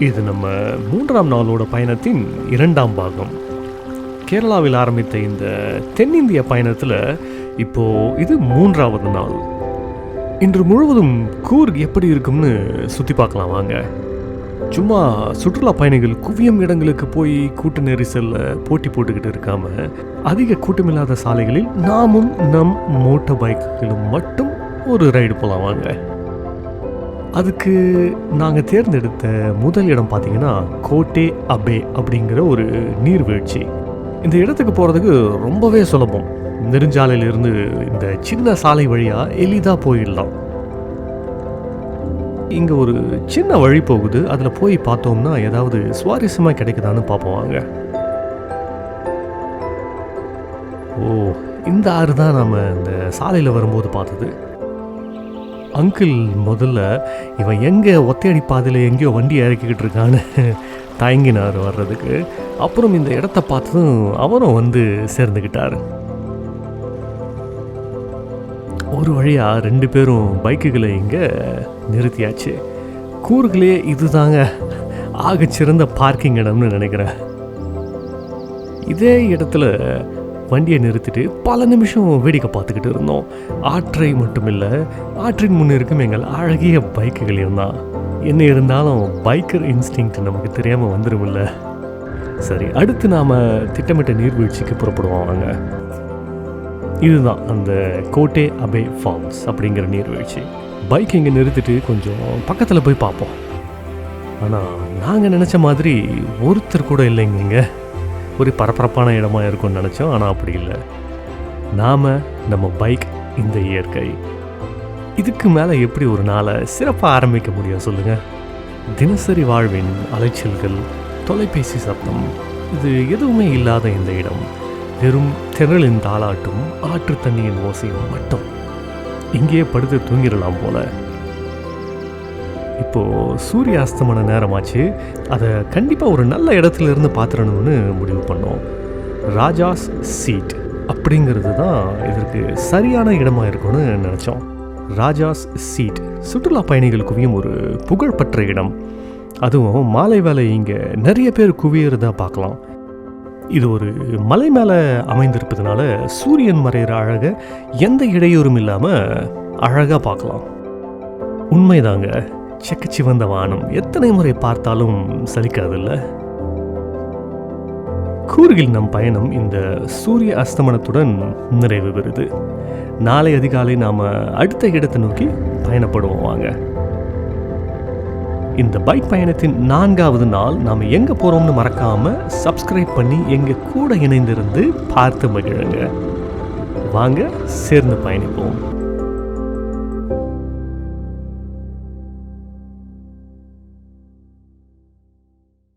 இது நம்ம 3ஆம் நாளோட பயணத்தின் 2ஆம் பாகம். கேரளாவில் ஆரம்பித்த இந்த தென்னிந்திய பயணத்தில் இப்போது இது 3ஆவது நாள். இன்று முழுவதும் கூர்க் எப்படி இருக்கும்னு சுற்றி பார்க்கலாம் வாங்க. சும்மா சுற்றுலா பயணிகள் குவியும் இடங்களுக்கு போய் கூட்ட நெரிசலில் போட்டி போட்டுக்கிட்டு இருக்காமல் அதிக கூட்டமில்லாத சாலைகளில் நாமும் நம் மோட்டார் பைக்குகளும் மட்டும் ஒரு ரைடு போகலாம் வாங்க. அதுக்கு நாங்கள் தேர்ந்தெடுத்த முதல் இடம் பார்த்தீங்கன்னா கோட்டே அபே அப்படிங்கிற ஒரு நீர்வீழ்ச்சி. இந்த இடத்துக்கு போகிறதுக்கு ரொம்பவே சுலபம். நெடுஞ்சாலையிலிருந்து இந்த சின்ன சாலை வழியாக எளிதாக போயிடலாம். இங்கே ஒரு சின்ன வழி போகுது, அதில் போய் பார்த்தோம்னா ஏதாவது சுவாரஸ்யமாக கிடைக்குதான்னு பார்ப்போம் வாங்க. ஓ, இந்த ஆறு தான் நம்ம இந்த சாலையில் வரும்போது பார்த்தது. அங்கிள் முதல்ல இவன் எங்கே ஒத்தையடி பாதையில் எங்கேயோ வண்டி இறக்கிக்கிட்டு இருக்கான்னு தயங்கினார் வர்றதுக்கு. அப்புறம் இந்த இடத்த பார்த்ததும் அவரும் வந்து சேர்ந்துக்கிட்டார். ஒரு வழியாக 2 பேரும் பைக்குகளை இங்கே நிறுத்தியாச்சு. கூர்கிலே இதுதாங்க ஆகச்சிறந்த பார்க்கிங் இடம்னு நினைக்கிறேன். இதே இடத்துல வண்டியை நிறுத்திட்டு பல நிமிஷம் வேடிக்கை பார்த்துக்கிட்டு இருந்தோம். ஆற்றை மட்டும் இல்லை, ஆற்றின் முன் இருக்கும் எங்கள் அழகிய பைக்குகளையும் தான். என்ன இருந்தாலும் பைக்கர் இன்ஸ்டிங்க்ட் நமக்கு தெரியாமல் வந்துடும்ல. சரி, அடுத்து நாம் திட்டமிட்ட நீர்வீழ்ச்சிக்கு புறப்படுவோம் வாங்க. இதுதான் அந்த கோட்டே அபே ஃபால்ஸ் அப்படிங்கிற நீர்வீழ்ச்சி. பைக் இங்கே நிறுத்திட்டு கொஞ்சம் பக்கத்தில் போய் பார்ப்போம். ஆனால் நாங்கள் நினச்ச மாதிரி ஒருத்தர் கூட இல்லைங்க. ஒரு பரபரப்பான இடமா இருக்கும்னு நினச்சோம், ஆனால் அப்படி இல்லை. நாம், நம்ம பைக், இந்த இயற்கை, இதுக்கு மேலே எப்படி ஒரு நாளை சிறப்பாக ஆரம்பிக்க முடியும் சொல்லுங்கள்? தினசரி வாழ்வின் அலைச்சல்கள், தொலைபேசி சத்தம், இது எதுவுமே இல்லாத இந்த இடம் வெறும் திரளின் தாளாட்டும் ஆற்று தண்ணியின் ஓசையும் மட்டும். இங்கேயே படுத்து தூங்கிடலாம் போல. இப்போது சூரிய அஸ்தமன நேரமாச்சு. அதை கண்டிப்பாக ஒரு நல்ல இடத்துல இருந்து பார்த்துடணும்னு முடிவு பண்ணோம். ராஜாஸ் சீட் அப்படிங்கிறது தான் இதற்கு சரியான இடமாக இருக்கும்னு நினச்சோம். ராஜாஸ் சீட் சுற்றுலா பயணிகள் குவியும் ஒரு புகழ்பெற்ற இடம். அதுவும் மாலை வேலை இங்கே நிறைய பேர் குவியறதா பார்க்கலாம். இது ஒரு மலை மேலே அமைந்திருப்பதுனால சூரியன் மறைகிற அழகை எந்த இடையூறும் இல்லாமல் அழகாக பார்க்கலாம். உண்மைதாங்க, செக்கச்சிவந்த வானம் எத்தனை முறை பார்த்தாலும் சலிக்காதில்ல. கூர்கில் நம் பயணம் இந்த சூரிய அஸ்தமனத்துடன் நிறைவு பெறுது. நாளை அதிகாலை நாம் அடுத்த இடத்தை நோக்கி பயணப்படுவோம் வாங்க. இந்த பைக் பயணத்தின் 4ஆவது நாள். நாம் எங்கே போகிறோம்னு மறக்காமல் சப்ஸ்கிரைப் பண்ணி எங்கள் கூட இணைந்திருந்து பார்த்து மகிழுங்க. வாங்க சேர்ந்து பயணிப்போம்.